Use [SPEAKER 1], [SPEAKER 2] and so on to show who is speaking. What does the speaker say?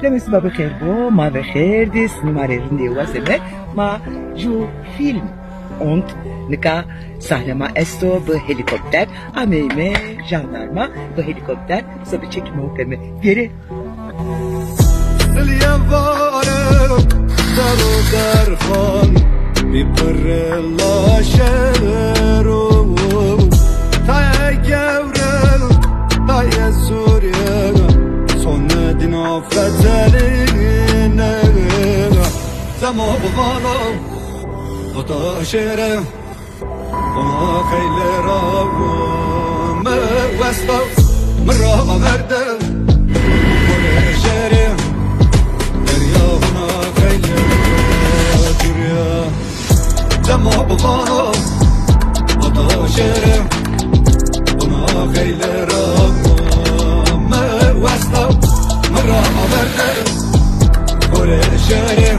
[SPEAKER 1] لمس ما بخير بو ما بخير دي سينما ريندي واسمه ما جو فيلم und nika sahnema esto bu helikopter ameme jandarma bu helikopter sabi çekme okeme geri
[SPEAKER 2] اليوارك دارو درخان بيبر لاشرو تاي جورل تاي سوريا son din affetlerine zaman bana o da şere ona kaylera me vesta mera verde ona şere derya ona kaylera durya zaman bana o da şere ona kaylera me vesta mera verde ona şere